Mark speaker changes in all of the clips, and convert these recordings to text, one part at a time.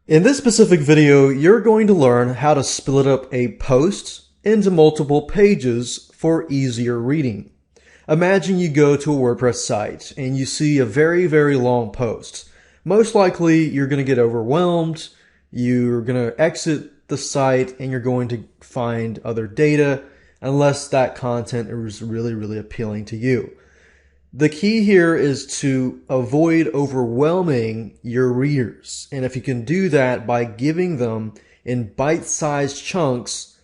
Speaker 1: In this specific video, you're going to learn how to split up a post into multiple pages for easier reading. Imagine you go to a WordPress site and you see a very long post. Most likely you're going to get overwhelmed, you're going to exit the site, and you're going to find other data unless that content is really appealing to you. The key here is to avoid overwhelming your readers. And if you can do that by giving them in bite-sized chunks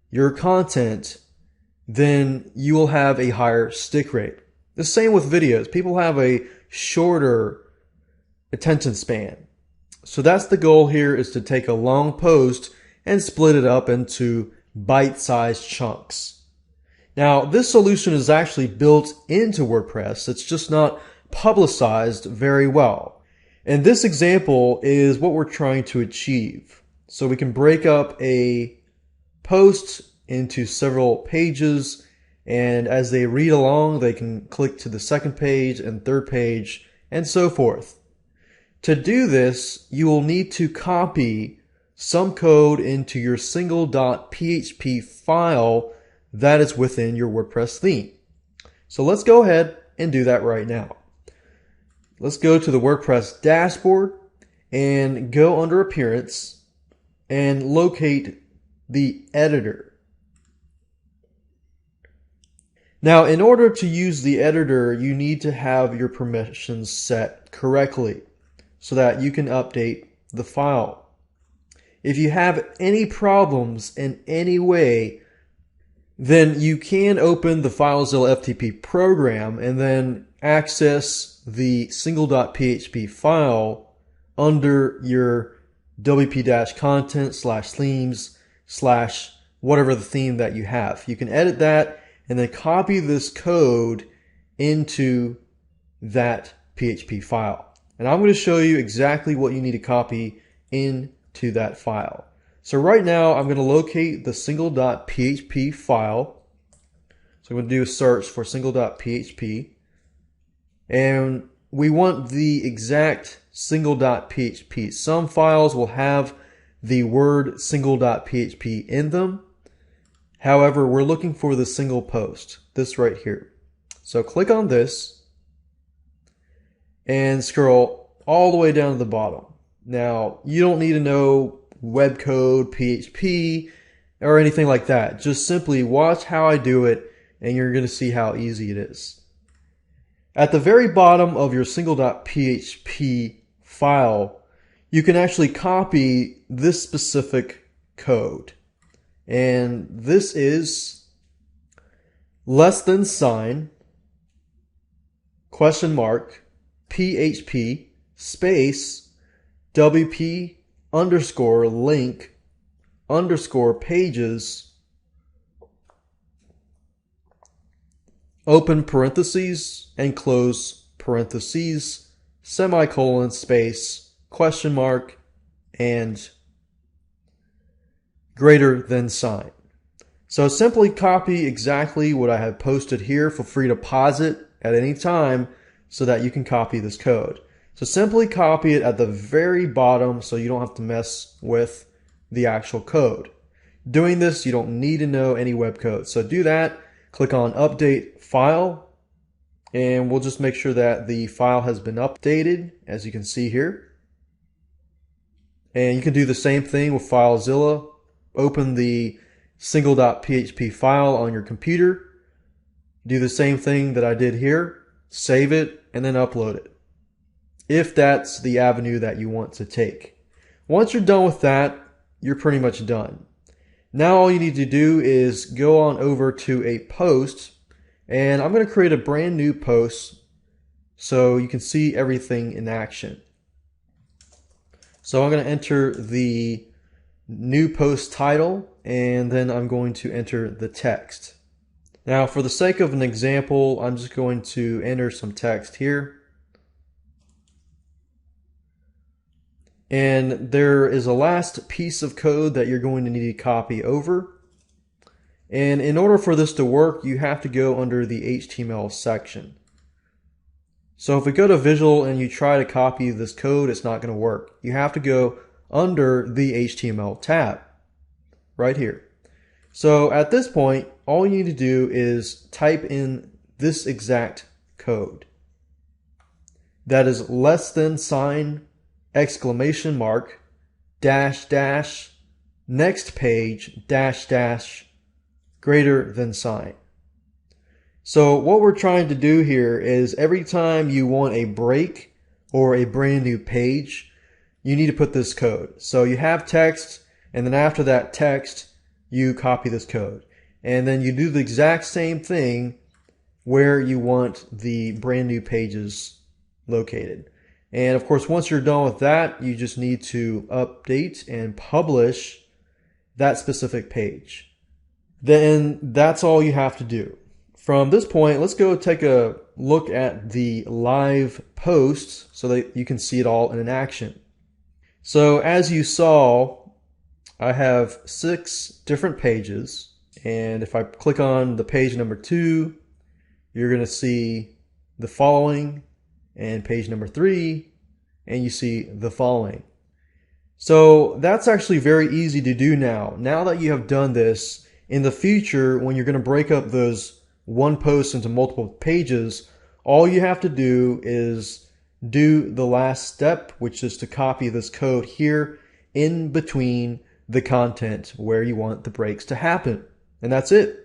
Speaker 1: your content, then you will have a higher stick rate. The same with videos. People have a shorter attention span. So that's the goal here, is to take a long post and split it up into bite-sized chunks. Now, this solution is actually built into WordPress. It's just not publicized very well. And this example is what we're trying to achieve. So we can break up a post into several pages, and as they read along, they can click to the second page and third page and so forth. To do this, you will need to copy some code into your single.php file that is within your WordPress theme. So let's go ahead and do that right now. Let's go to the WordPress dashboard and go under Appearance and locate the editor. Now, in order to use the editor, you need to have your permissions set correctly so that you can update the file. If you have any problems in any way, then you can open the FileZilla FTP program and then access the single.php file under your wp-content/themes/ whatever the theme that you have. You can edit that and then copy this code into that PHP file. And I'm going to show you exactly what you need to copy into that file. So right now, I'm going to locate the single.php file. So I'm going to do a search for single.php. And we want the exact single.php. Some files will have the word single.php in them. However, we're looking for the single post, this right here. So click on this and scroll all the way down to the bottom. Now, you don't need to know web code, PHP, or anything like that. Just simply watch how I do it and you're going to see how easy it is. At the very bottom of your single.php file, you can actually copy this specific code. And this is $sign, question mark, PHP, space, WP underscore link underscore pages, open parentheses and close parentheses, semicolon, space, question mark, and greater than sign. So simply copy exactly what I have posted here. Feel free to pause it at any time so that you can copy this code. So simply copy it at the very bottom so you don't have to mess with the actual code. Doing this, you don't need to know any web code. So do that, click on Update File, and we'll just make sure that the file has been updated, as you can see here. And you can do the same thing with FileZilla. Open the single.php file on your computer. Do the same thing that I did here. Save it and then upload it, if that's the avenue that you want to take. Once you're done with that, you're pretty much done. Now all you need to do is go on over to a post, and I'm going to create a brand new post so you can see everything in action. So I'm going to enter the new post title, and then I'm going to enter the text. Now, for the sake of an example, I'm just going to enter some text here. And there is a last piece of code that you're going to need to copy over. And in order for this to work, you have to go under the HTML section. So if we go to Visual and you try to copy this code, it's not going to work. You have to go under the HTML tab right here. So at this point, all you need to do is type in this exact code. That is less than sign, exclamation mark, dash dash, next page, dash dash, greater than sign. So what we're trying to do here is every time you want a break or a brand new page, you need to put this code. So you have text, and then after that text, you copy this code. And then you do the exact same thing where you want the brand new pages located. And of course, once you're done with that, you just need to update and publish that specific page. Then that's all you have to do. From this point, let's go take a look at the live posts so that you can see it all in action. So as you saw, I have 6 different pages. And if I click on the page number 2, you're going to see the following, and page number 3, and you see the following. So that's actually very easy to do now. Now that you have done this, in the future, when you're going to break up those one post into multiple pages, all you have to do is do the last step, which is to copy this code here in between the content where you want the breaks to happen. And that's it.